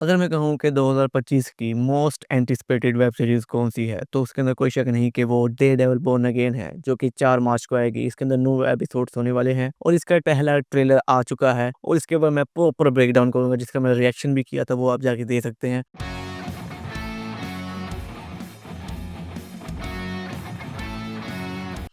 अगर मैं कहूँ कि 2025 की मोस्ट एंटिसिपेटेड वेब सीरीज़ कौन-सी है, तो उसके अंदर कोई शक नहीं कि वो डेयरडेविल बोर्न अगेन है, जो कि 4 मार्च को आएगी। इसके अंदर 9 एपिसोड्स होने वाले हैं और इसका पहला ट्रेलर आ चुका है और इसके ऊपर मैं प्रॉपर ब्रेकडाउन करूँगा, जिसका मैंने रिएक्शन भी किया था, वो आप जाके देख सकते हैं।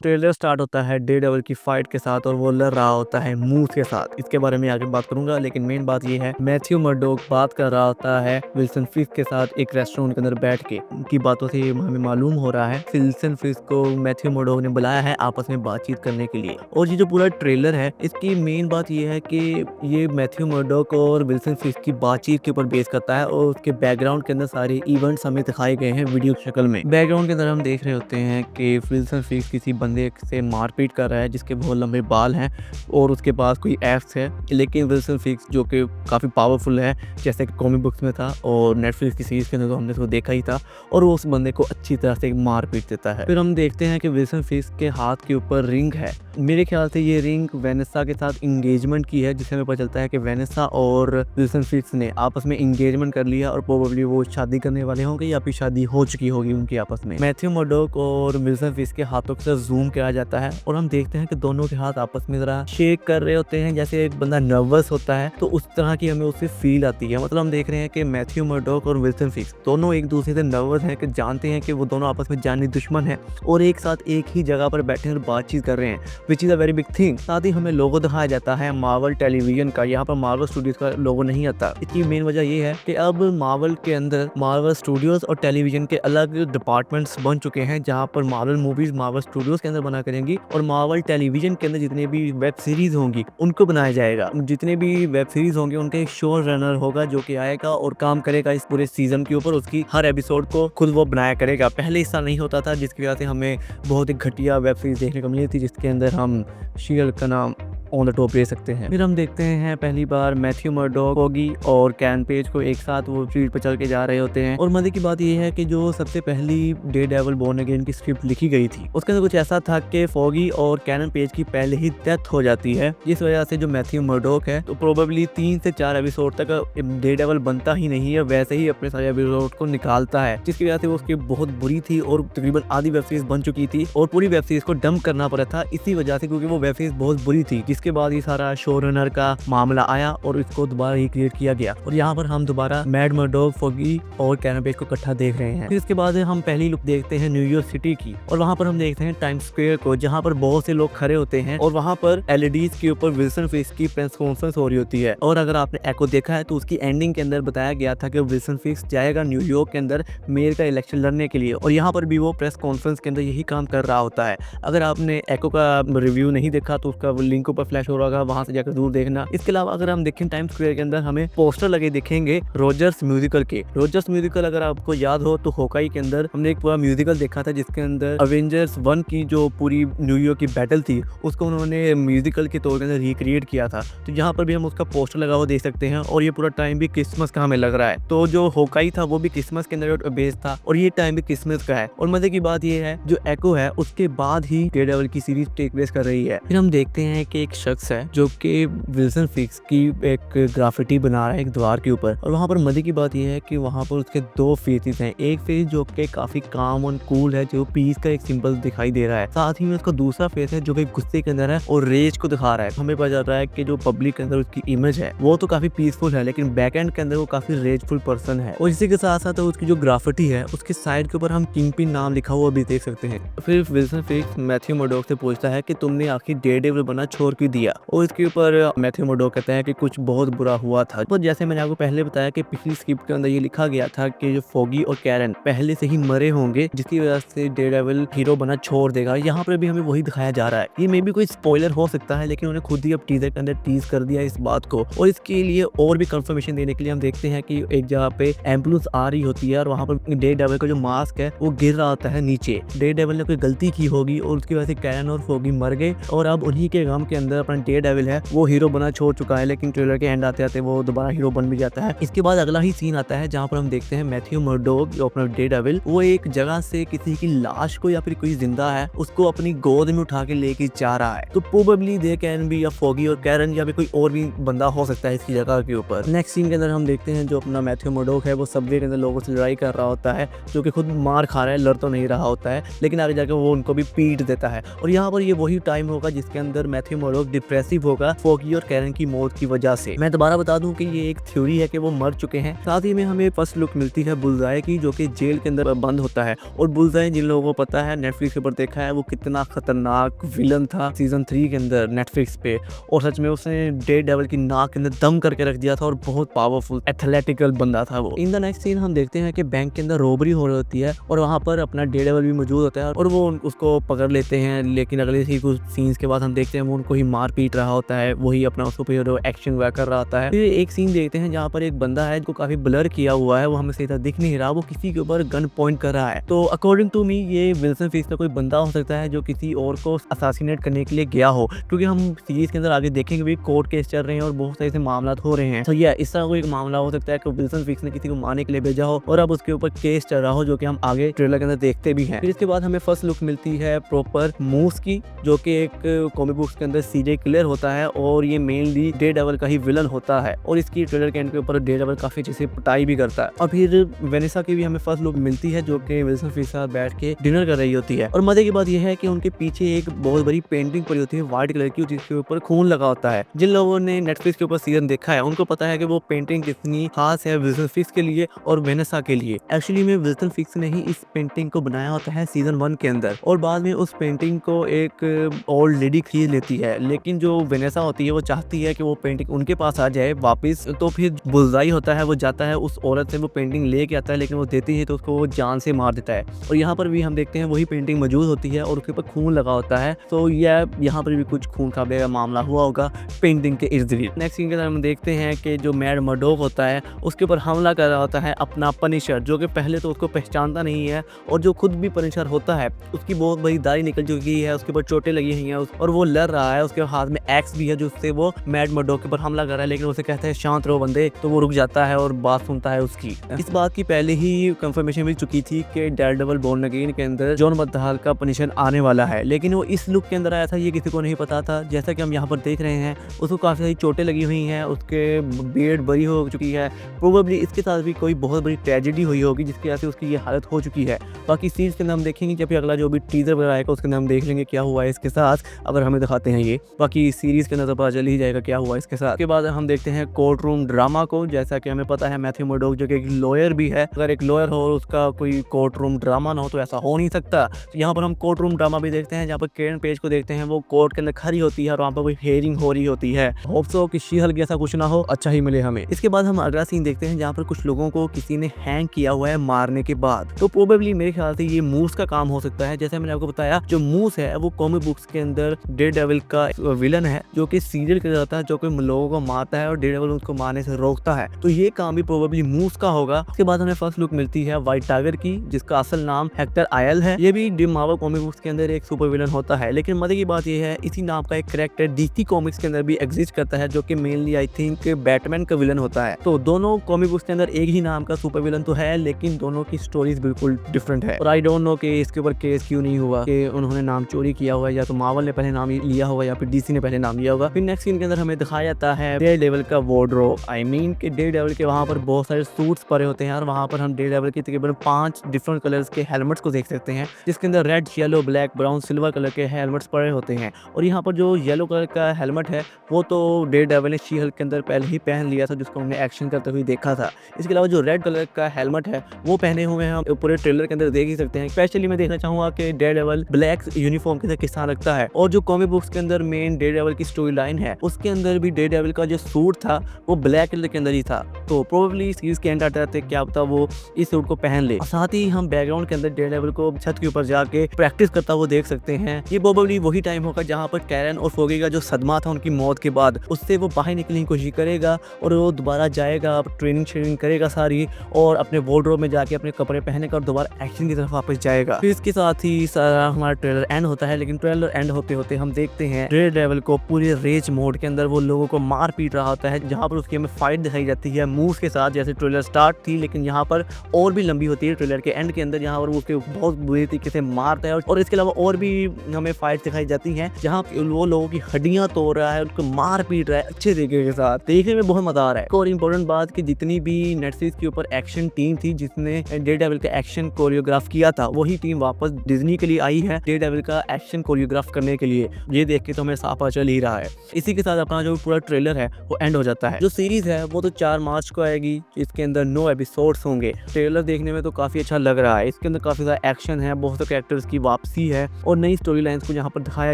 ट्रेलर स्टार्ट होता है डेयरडेविल की फाइट के साथ और वो लड़ रहा होता है मूस के साथ। इसके बारे में आगे बात करूंगा, लेकिन मेन बात ये है मैथ्यू मर्डोक बात कर रहा होता है विल्सन फिस्क के साथ एक रेस्टोरेंट के अंदर बैठ के। उनकी बातों से हमें मालूम हो रहा है विल्सन फिस्क को मैथ्यू मर्डोक ने बुलाया है आपस में बातचीत करने के लिए। और ये जो पूरा ट्रेलर है, इसकी मेन बात ये है कि ये मैथ्यू मर्डोक और विल्सन फिस्क की बातचीत के ऊपर बेस करता है और उसके बैकग्राउंड के अंदर सारे इवेंट्स हमें दिखाए गए हैं वीडियो शक्ल में। बैकग्राउंड के अंदर हम देख रहे होते हैं कि विल्सन फिस्क किसी बंदे से मारपीट कर रहा है जिसके बहुत लंबे बाल हैं और उसके पास कोई एप्स है, लेकिन विल्सन फिस्क जो कि काफ़ी पावरफुल है, जैसे कि कॉमिक बुक्स में था और नेटफ्लिक्स की सीरीज के अंदर तो हमने उसको देखा ही था, और वो उस बंदे को अच्छी तरह से मारपीट देता है। फिर हम देखते हैं कि विल्सन फिस्क के हाथ के ऊपर रिंग है। मेरे ख्याल से ये रिंग वेनेसा के साथ इंगेजमेंट की है, जिससे हमें पता चलता है कि वेनेसा और विल्सन फिस्क ने आपस में इंगेजमेंट कर लिया और प्रोबेबली वो शादी करने वाले होंगे या फिर शादी हो चुकी होगी उनकी आपस में। मैथ्यू मर्डोक और विल्सन फिस्क के हाथों के साथ जूम किया जाता है और हम देखते हैं कि दोनों के हाथ आपस में जरा शेक कर रहे होते हैं, जैसे एक बंदा नर्वस होता है, तो उस तरह की हमें उससे फील आती है। मतलब हम देख रहे हैं कि मैथ्यू मर्डोक और विल्सन फिस्क दोनों एक दूसरे से नर्वस हैं, कि जानते हैं कि वो दोनों आपस में जानी दुश्मन है और एक साथ एक ही जगह पर बैठे और बातचीत कर रहे हैं, which is a very big thing. साथ ही हमें लोगो दिखाया जाता है मार्वल टेलीविजन का। यहाँ पर मार्वल स्टूडियोज का लोगो नहीं आता। इसकी मेन वजह ये है कि अब मार्वल के अंदर मार्वल स्टूडियोज और टेलीविजन के अलग डिपार्टमेंट्स बन चुके हैं, जहाँ पर मार्वल मूवीज मार्वल स्टूडियोज के अंदर बना करेंगी और मार्वल टेलीविजन के अंदर जितने भी वेब सीरीज होंगी उनको बनाया जाएगा। जितने भी वेब सीरीज होंगे उनके एक शो रनर होगा जो कि आएगा और काम करेगा इस पूरे सीजन के ऊपर। उसकी हर एपिसोड को खुद वो बनाया करेगा। पहले ऐसा नहीं होता था, जिसकी वजह से हमें बहुत ही घटिया वेब सीरीज देखने को मिली थी, जिसके अंदर हम शील्ड का नाम ऑन द टॉप ले सकते हैं। फिर हम देखते हैं पहली बार मैथ्यू मर्डोक, फोगी और कैन पेज को एक साथ वो स्ट्रीट पर चल के जा रहे होते हैं। और मजे की बात यह है कि जो सबसे पहली डेयरडेविल बोर्न अगेन की स्क्रिप्ट लिखी गई थी, उसके अंदर कुछ ऐसा था कि फोगी और कैन पेज की पहले ही डेथ हो जाती है, जिस वजह से जो मैथ्यू मर्डोक है तो प्रोबेबली 3 से 4 एपिसोड तक डेयरडेविल बनता ही नहीं है, वैसे ही अपने सारे एपिसोड को निकालता है, जिसकी वजह से वो उसकी बहुत बुरी थी और तकरीबन आधी वेब सीरीज बन चुकी थी और पूरी वेब सीरीज को डंप करना पड़ा था इसी वजह से, क्योंकि वो वेब सीरीज बहुत बुरी थी। जिसके बाद ये सारा शो रनर का मामला आया और इसको दोबारा रिक्रिएट किया गया और यहाँ पर हम दोबारा मैड मर्डोक, फोगी और कैन पेज को इकट्ठा देख रहे हैं। फिर इसके बाद हम पहली लुक देखते हैं न्यूयॉर्क सिटी की और वहाँ पर हम देखते हैं टाइम स्क्वायर को, जहाँ पर बहुत से लोग खड़े होते हैं और वहाँ पर एलईडीज के ऊपर विल्सन फिस्क की प्रेस कॉन्फ्रेंस हो रही होती है। और अगर आपने एको देखा है तो उसकी एंडिंग के अंदर बताया गया था कि विल्सन फिस्क जाएगा न्यूयॉर्क के अंदर मेयर का इलेक्शन लड़ने के लिए और यहाँ पर भी वो प्रेस कॉन्फ्रेंस के अंदर यही काम कर रहा होता है। अगर आपने एको का रिव्यू नहीं देखा तो उसका लिंक ऊपर फ्लैश हो रहा होगा, वहां से जाकर जरूर देखना। इसके अलावा अगर हम देखें टाइम स्क्वायर के अंदर हमें पोस्टर लगे दिखेंगे रोजर्स म्यूजिकल के। रोजर्स म्यूजिकल अगर आपको याद हो तो होकाई के अंदर हमने एक पूरा म्यूजिकल देखा था, जिसके अंदर अवेंजर्स 1 की जो पूरी न्यूयॉर्क की बैटल थी उसको उन्होंने म्यूजिकल के तौर के अंदर रिक्रिएट किया था। तो यहाँ पर भी हम उसका पोस्टर लगा हुआ देख सकते हैं और ये पूरा टाइम भी क्रिसमस का हमें लग रहा है। तो जो होकाई था वो भी क्रिसमस के अंदर बेस्ड था और ये टाइम भी क्रिसमस का है। और मजे की बात ये है जो एको है उसके बाद ही डेयरडेविल की सीरीज टेक प्लेस कर रही है। फिर हम देखते हैं कि एक शख्स है जो कि विल्सन फिस्क की एक ग्राफिटी बना रहा है एक द्वार के ऊपर और वहाँ पर मजे की बात यह है कि वहाँ पर उसके 2 फेसेस हैं। एक फेस जो कि काफी काम और कूल है, जो पीस का एक सिंबल दिखाई दे रहा है, साथ ही में उसका दूसरा फेस है जो कि गुस्से के अंदर है और रेज को दिखा रहा है। हमें पता चल रहा है कि जो पब्लिक के अंदर उसकी इमेज है वो तो काफी पीसफुल है, लेकिन बैक एंड के अंदर वो काफी रेजफुल पर्सन है। और इसी के साथ साथ उसकी जो ग्राफिटी है उसके साइड के ऊपर हम किंगपिन नाम लिखा हुआ भी देख सकते हैं। फिर विल्सन फिस्क मैथ्यू मर्डोक से पूछता है कि तुमने आखिर डेयरडेविल बना छोड़ क्यों दिया, और इसके ऊपर मैथ्यू मर्डोक कहता है कि कुछ बहुत बुरा हुआ था। तो जैसे मैंने आपको पहले बताया कि पिछली स्क्रिप्ट के अंदर ये लिखा गया था कि जो फोगी और कैरन पहले से ही मरे होंगे, जिसकी वजह से डेयरडेविल हीरो बना छोड़ देगा। यहाँ पर भी हमें वही दिखाया जा रहा है। ये मे भी कोई स्पॉइलर हो सकता है, लेकिन उन्होंने खुद ही अब टीजर के अंदर टीज कर दिया इस बात को। और इसके लिए और भी कंफर्मेशन देने के लिए हम देखते हैं कि एक जगह पे एम्बुलेंस आ रही होती है और वहाँ पर डेयरडेविल का जो मास्क है वो गिर रहा होता है नीचे। डेयरडेविल ने कोई गलती की होगी और उसकी वजह से कैरन और फोगी मर गए और अब उन्हीं के गम के अंदर अंदर अपना डेयरडेविल है वो हीरो बना छोड़ चुका है, लेकिन ट्रेलर के एंड आते आते वो दोबारा हीरो बन भी जाता है। इसके बाद अगला ही सीन आता है जहाँ पर हम देखते हैं मैथ्यू मर्डोक जो अपना डेयरडेविल वो एक जगह से किसी की लाश को या फिर कोई जिंदा है उसको अपनी गोद में उठा के लेके जा रहा है। तो प्रोबेबली दे कैन बी या फॉगी और कैरन या फिर कोई और भी बंदा हो सकता है इसकी जगह के ऊपर। नेक्स्ट सीन के अंदर हम देखते हैं जो अपना मैथ्यू मर्डोक है वो सबवे के अंदर लोगों से लड़ाई कर रहा होता है, जो कि खुद मार खा रहा है, लड़ तो नहीं रहा होता है, लेकिन आगे जाकर वो उनको भी पीट देता है। और यहाँ पर ये वही टाइम होगा जिसके अंदर मैथ्यू मर्डोक डिप्रेसिव होगा फॉगी और कैरन की मौत की वजह से। मैं दोबारा बता दूं कि ये एक थ्योरी है कि वो मर चुके हैं। साथ ही में हमें फर्स्ट लुक मिलती है बुलजाए की, जो कि जेल के अंदर बंद होता है। और बुलजाए जिन लोगों को पता है नेटफ्लिक्स के ऊपर देखा है वो कितना खतरनाक विलन था सीजन 3 के अंदर नेटफ्लिक्स पे, और सच में उसने डेयरडेविल की नाक के अंदर दम करके रख दिया था और बहुत पावरफुल एथलेटिकल बंदा था वो। इन द नेक्स्ट सीन हम देखते हैं कि बैंक के अंदर रॉबरी हो रही होती है और वहाँ पर अपना डेयरडेविल भी मौजूद होता है और वो उसको पकड़ लेते हैं, लेकिन अगले ही कुछ सीन्स के बाद हम देखते हैं वो उनको ही मार पीट रहा होता है, वही अपना सुपर हीरो एक्शन वगैरह कर रहा होता है। फिर एक सीन देखते हैं जहाँ पर एक बंदा है जो काफी ब्लर किया हुआ है, वो हमें सही तरह दिख नहीं रहा, वो किसी के ऊपर गन पॉइंट कर रहा है। तो अकॉर्डिंग टू मी ये विल्सन फिस्क का कोई बंदा हो सकता है जो किसी और को असैसिनेट करने के लिए गया हो, क्योंकि हम सीरीज के अंदर आगे देखेंगे भी कोर्ट केस चल रहे हैं और बहुत सारे मामला हो रहे हैं। तो ये इस तरह कोई मामला हो सकता है कि विल्सन फिस्क ने किसी को मारने के लिए भेजा हो और अब उसके ऊपर केस चल रहा हो, जो कि हम आगे ट्रेलर के अंदर देखते भी हैं। फिर इसके बाद हमें फर्स्ट लुक मिलती है प्रॉपर मूस की, जो कि एक कॉमिक बुक्स के अंदर सीजे किलर होता है और ये मेनली डेयरडेविल का ही विलन होता है और इसकी ट्रेलर के एंड के ऊपर डेयरडेविल काफी अच्छे से पिटाई भी करता है। और फिर वेनेसा की भी हमें फर्स्ट लुक मिलती है जो कि विल्सन फिस्क के साथ बैठ के डिनर कर रही होती है। और मजे की बात यह है कि उनके पीछे एक बहुत बड़ी पेंटिंग पड़ी होती है व्हाइट कलर की, जिसके ऊपर खून लगा होता है। जिन लोगों ने नेटफ्लिक्स के ऊपर सीजन देखा है उनको पता है कि वो पेंटिंग कितनी खास है विल्सन फिस्क के लिए और वेनेसा के लिए। एक्चुअली में विल्सन फिस्क ने ही इस पेंटिंग को बनाया होता है सीजन 1 के अंदर और बाद में उस पेंटिंग को एक ओल्ड लेडी खरीद लेती है, लेकिन जो वेनेसा होती है वो चाहती है कि वो पेंटिंग उनके पास आ जाए वापस। तो फिर बुलजाई होता है वो जाता है उस औरत से वो पेंटिंग लेके आता है, लेकिन वो देती है तो उसको वो जान से मार देता है। और यहाँ पर भी हम देखते हैं वही पेंटिंग मौजूद होती है और उसके ऊपर खून लगा होता है। तो यहाँ पर भी कुछ खून खराबे का मामला हुआ होगा पेंटिंग के इर्द गिर्द। नेक्स्ट सीन के अंदर हम देखते हैं कि जो मैड मर्डोक होता है उसके ऊपर हमला कर रहा होता है अपना पनिशर, जो कि पहले तो उसको पहचानता नहीं है और जो खुद भी पनिशर होता है उसकी बहुत बड़ी दाढ़ी निकल चुकी है, उसके ऊपर चोटें लगी हुई हैं और वो लड़ रहा है, उसके हाथ में एक्स भी है जिससे वो मैड मर्डोक के ऊपर हमला कर रहा है, लेकिन उसे कहता है शांत रहो बंदे, तो वो रुक जाता है और बात सुनता है उसकी। इस बात की पहले ही कंफर्मेशन मिल चुकी थी कि डेयरडेविल बोर्न अगेन के अंदर जॉन बर्थेल का पनिशर आने वाला है, लेकिन वो इस लुक के अंदर आया था ये किसी को नहीं पता था। जैसा कि हम यहाँ पर देख रहे हैं उसको काफी सारी चोटें लगी हुई हैं, उसके बियर्ड बड़ी हो चुकी है, प्रोबेबली इसके साथ भी कोई बहुत बड़ी ट्रेजेडी हुई होगी जिसकी वजह से उसकी ये हालत हो चुकी है। बाकी सीरीज के अंदर हम देखेंगे जब अगला जो भी टीजर वगैरह आएगा उसके अंदर हम देख लेंगे क्या हुआ है इसके साथ, अगर हमें दिखाते हैं ये। बाकी सीरीज के अंदर तो पता चल ही जाएगा क्या हुआ इसके साथ। उसके बाद हम देखते हैं कोर्ट रूम ड्रामा को। जैसा कि हमें पता है मैथ्यू मर्डोक जो कि एक लॉयर भी है, अगर एक लॉयर हो और उसका कोई कोर्ट रूम ड्रामा ना हो तो ऐसा हो नहीं सकता। तो यहाँ पर हम कोर्ट रूम ड्रामा भी देखते हैं जहाँ पर कैरन पेज को देखते हैं वो कोर्ट के अंदर खड़ी होती है और वहाँ पर कोई हियरिंग हो रही होती है। होप सो कि शी-हल्क ऐसा कुछ ना हो, अच्छा ही मिले हमें। इसके बाद हम अगला सीन देखते हैं जहाँ पर कुछ लोगों को किसी ने हैंग किया हुआ है मारने के बाद। तो प्रोबेबली मेरे ख्याल से ये मूस का काम हो सकता है। जैसे मैंने आपको बताया जो मूस है वो कॉमिक बुक्स के अंदर डेयरडेविल का विलन है जो कि सीरियल किलर होता है, जो कि लोगों को मारता है और डेयरडेविल उसको मारने से रोकता है। तो ये काम भी प्रोबेबली मूस का होगा। उसके बाद हमें फर्स्ट लुक मिलती है व्हाइट टाइगर की, जिसका असल नाम हेक्टर आयल है। ये भी मार्वल कॉमिक बुक्स के अंदर एक सुपर विलन होता है, लेकिन मजे की बात यह है इसी नाम का एक कैरेक्टर डीसी कॉमिक्स के अंदर भी एग्जिस्ट करता है, जो कि मेनली आई थिंक बैटमैन का विलन होता है। तो दोनों कॉमिक बुक्स के अंदर एक ही नाम का सुपर विलन तो है, लेकिन दोनों की स्टोरीज बिल्कुल डिफरेंट है। और आई डोंट नो कि इसके ऊपर केस क्यों नहीं हुआ कि उन्होंने नाम चोरी किया हुआ है, या तो मार्वल ने पहले नाम लिया होगा या फिर डीसी ने पहले नाम लिया होगा। फिर नेक्स्ट सीन के अंदर हमें दिखाया जाता है डेयरडेविल का वार्डरोब। आई मीन कि डेयरडेविल के वहाँ पर बहुत सारे सूट्स पड़े होते हैं और वहाँ पर हम डेयरडेविल के तकरीबन 5 डिफरेंट कलर्स के हेलमेट्स को देख सकते हैं, जिसके अंदर red, yellow, black, brown, silver colour के हेलमेट्स पड़े होते हैं। और यहाँ पर जो येलो कलर का हेलमेट है वो तो डेयरडेविल ने शी-हल्क के अंदर पहले ही पहन लिया था, जिसको हमने एक्शन करते हुए देखा था। इसके अलावा जो रेड कलर का हेलमेट है वो पहने हुए हम पूरे ट्रेलर के अंदर देख ही सकते हैं। स्पेशली मैं देखना चाहूंगा कि डेयरडेविल ब्लैक यूनिफॉर्म के अंदर किस तरह लगता है। और जो कॉमिक बुक्स के अंदर मेन डेयरडेविल की स्टोरी लाइन है उसके अंदर भी डेयरडेविल का जो सूट था वो ब्लैक कलर के अंदर ही था। तो प्रोबेबली सीरीज के एंड आते आते क्या पता वो इस सूट को पहन ले। साथ ही हम बैकग्राउंड के अंदर डेयरडेविल को छत के ऊपर जाके प्रैक्टिस करता हुआ देख सकते हैं। ये प्रोबेबली वही टाइम होगा जहाँ पर कैरन और फॉगी का जो सदमा था उनकी मौत के बाद, उससे वो बाहर निकलने की कोशिश करेगा और वो दोबारा जाएगा, ट्रेनिंग करेगा सारी, और अपने वार्डरोब में जाके अपने कपड़े पहने कर दोबारा एक्शन की तरफ वापस जाएगा। फिर इसके साथ ही सारा हमारा ट्रेलर एंड होता है। लेकिन ट्रेलर एंड होते होते हम देखते हैं डेयर डेविल को पूरे रेज मोड के अंदर वो लोगों को मार पीट रहा होता है, जहाँ पर उसकी हमें फाइट दिखाई जाती है मूव्स के साथ। जैसे ट्रेलर स्टार्ट थी लेकिन यहाँ पर और भी लंबी होती है ट्रेलर के एंड के अंदर, जहाँ पर वो उसके बहुत बुरी तरीके से मारता है। और इसके अलावा और भी हमें फाइट दिखाई जाती हैं जहाँ वो लोगों की हड्डियां तोड़ रहा है, उनको मार पीट रहा है अच्छे तरीके के साथ। देखने में बहुत मजा आ रहा है। और इंपॉर्टेंट बात कि जितनी भी नेटफ्लिक्स के ऊपर एक्शन टीम थी जिसने डेयर डेविल का एक्शन कोरियोग्राफ किया था, वही टीम वापस डिज्नी के लिए आई है डेयर डेविल का एक्शन कोरियोग्राफ करने के लिए। ये देख के तो हमें साफ चल ही रहा है। इसी के साथ अपना जो पूरा ट्रेलर है वो एंड हो जाता है। जो सीरीज है वो तो 4 मार्च को आएगी, इसके अंदर 9 एपिसोड्स होंगे। ट्रेलर देखने में तो काफी अच्छा लग रहा है। इसके अंदर काफी ज्यादा एक्शन है, बहुत से कैरेक्टर्स की वापसी है और नई स्टोरी लाइन्स को यहाँ पर दिखाया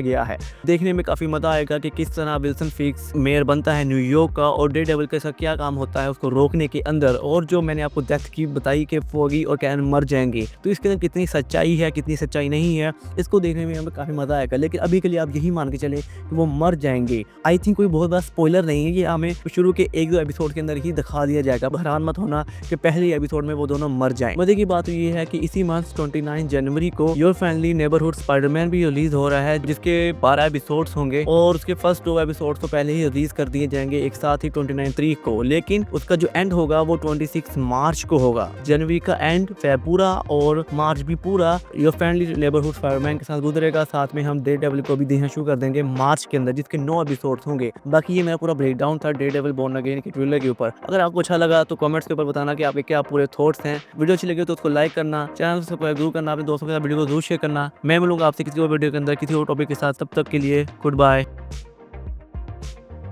गया है। देखने में काफी मजा आएगा कि किस तरह विल्सन फिस्क मेयर बनता है न्यूयॉर्क का और डेयर डेविल का क्या काम होता है उसको रोकने के अंदर। और जो मैंने आपको डेथ की बताई कि फोगी और कैरन मर जाएंगे, तो इसके अंदर कितनी सच्चाई है कितनी सच्चाई नहीं है, इसको देखने में हमें काफी मजा आएगा। लेकिन अभी के लिए आप यही मान के चले कि वो मर जाएंगे। आई थिंक कोई बहुत बड़ा स्पॉइलर नहीं है, ये हमें शुरू के 1-2 एपिसोड के अंदर ही दिखा दिया जाएगा। हैरान मत होना कि पहले एपिसोड में वो दोनों मर जाएं। मजे की बात ये है कि इसी मंथ 29 जनवरी को योर फ्रेंडली नेबरहुड स्पाइडरमैन भी रिलीज हो रहा है, जिसके 12 एपिसोड्स होंगे और उसके फर्स्ट 2 एपिसोड्स तो पहले ही रिलीज कर दिए जाएंगे एक साथ ही 29 तारीख को। लेकिन उसका जो एंड होगा वो 26 मार्च को होगा। जनवरी का एंड पूरा और मार्च भी पूरा योर फ्रेंडली नेबरहुड स्पाइडरमैन के साथ गुजरेगा। साथ में हम डेयर डेविल को भी देखना शुरू कर देंगे मार्च के अंदर, जिसके 9 एपिसोड्स होंगे। बाकी ये मेरा पूरा ब्रेकडाउन था डेयर डेविल बॉर्न अगेन के ट्रेलर के ऊपर। अगर आपको अच्छा लगा तो कमेंट्स के ऊपर बताना कि आपके क्या पूरे थॉट्स हैं। वीडियो अच्छी लगी तो उसको लाइक करना, चैनल को सब्सक्राइब जरूर करना, अपने दोस्तों के साथ वीडियो को जरूर शेयर करना। मैं मिलूंगा आपसे किसी और वीडियो के अंदर किसी और टॉपिक के साथ। तब तक के लिए गुड बाय।